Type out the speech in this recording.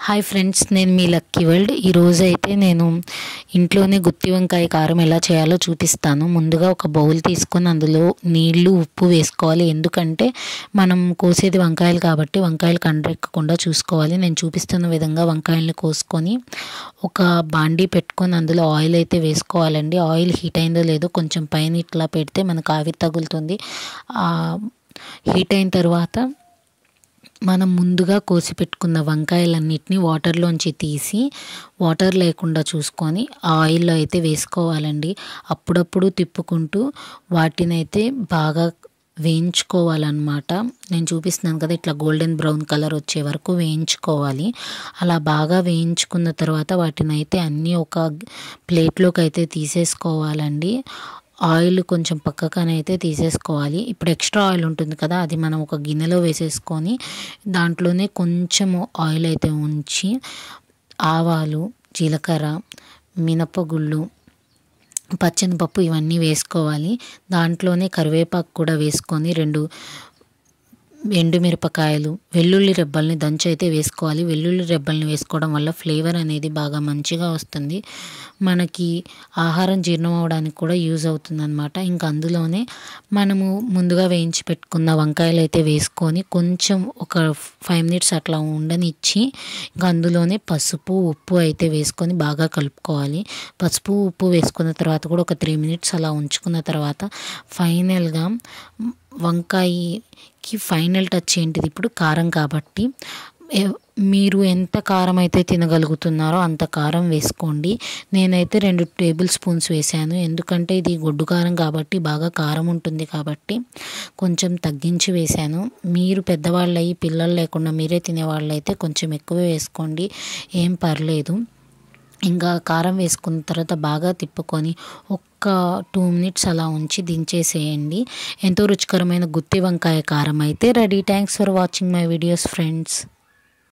Hi friends, నేను మీ lucky world. ఈరోజు అయితే నేను ఇంట్లోనే గుత్తి వంకాయ కారం ఎలా చేయాలో చూపిస్తాను. ముందుగా ఒక బౌల్ తీసుకొని అందులో నీళ్లు, ఉప్పు వేసుకోవాలి. ఎందుకంటే మనం కోసేది వంకాయలు కాబట్టి వంకాయలు కండ్రెక్కకుండా చూసుకోవాలి. నేను చూపిస్తున్న విధంగా వంకాయలను కోసుకొని ఒక బాండీ పెట్టుకొని అందులో ఆయిల్ అయితే వేసుకోవాలండి. ఆయిల్ హీట్ అయిందో లేదో కొంచెం పైన ఇట్లా పెడితే మనకు ఆవిరి తగులుతుంది. హీట్ అయిన తర్వాత మనం ముందుగా కోసి పెట్టుకున్న వంకాయలన్నిటిని వాటర్లోంచి తీసి వాటర్ లేకుండా చూసుకొని ఆయిల్లో అయితే వేసుకోవాలండి. అప్పుడప్పుడు తిప్పుకుంటూ వాటిని అయితే బాగా వేయించుకోవాలన్నమాట. నేను చూపిస్తున్నాను కదా, ఇట్లా గోల్డెన్ బ్రౌన్ కలర్ వచ్చే వరకు వేయించుకోవాలి. అలా బాగా వేయించుకున్న తర్వాత వాటిని అయితే అన్నీ ఒక ప్లేట్లోకి అయితే తీసేసుకోవాలండి. ఆయిల్ కొంచెం పక్కకనైతే తీసేసుకోవాలి. ఇప్పుడు ఎక్స్ట్రా ఆయిల్ ఉంటుంది కదా, అది మనం ఒక గిన్నెలో వేసేసుకొని దాంట్లోనే కొంచెం ఆయిల్ అయితే ఉంచి ఆవాలు, జీలకర్ర, మినపగుళ్ళు, పచ్చెనపప్పు ఇవన్నీ వేసుకోవాలి. దాంట్లోనే కరివేపాకు కూడా వేసుకొని 2 ఎండుమిరపకాయలు, వెల్లుల్లి రెబ్బల్ని దంచి అయితే వేసుకోవాలి. వెల్లుల్లి రెబ్బల్ని వేసుకోవడం వల్ల ఫ్లేవర్ అనేది బాగా మంచిగా వస్తుంది. మనకి ఆహారం జీర్ణం అవ్వడానికి కూడా యూజ్ అవుతుంది అనమాట. ఇంకా అందులోనే మనము ముందుగా వేయించి పెట్టుకున్న వంకాయలు అయితే వేసుకొని కొంచెం ఒక 5 మినిట్స్ అట్లా ఉండనిచ్చి ఇంకా అందులోనే పసుపు, ఉప్పు అయితే వేసుకొని బాగా కలుపుకోవాలి. పసుపు, ఉప్పు వేసుకున్న తర్వాత కూడా ఒక 3 మినిట్స్ అలా ఉంచుకున్న తర్వాత ఫైనల్గా వంకాయకి ఫైనల్ టచ్ ఏంటిది, ఇప్పుడు కారం. కాబట్టి మీరు ఎంత కారం అయితే తినగలుగుతున్నారో అంత కారం వేసుకోండి. నేనైతే 2 టేబుల్ స్పూన్స్ వేసాను. ఎందుకంటే ఇది గొడ్డు కారం కాబట్టి బాగా కారం ఉంటుంది కాబట్టి కొంచెం తగ్గించి వేసాను. మీరు పెద్దవాళ్ళు అయ్యి పిల్లలు లేకుండా మీరే తినేవాళ్ళు అయితే కొంచెం ఎక్కువ వేసుకోండి, ఏం పర్లేదు. ఇంకా కారం వేసుకున్న తర్వాత బాగా తిప్పుకొని ఒక్క 2 మినిట్స్ అలా ఉంచి దించేసేయండి. ఎంతో రుచికరమైన గుత్తి వంకాయ కారం అయితే ready. Thanks for watching my videos friends.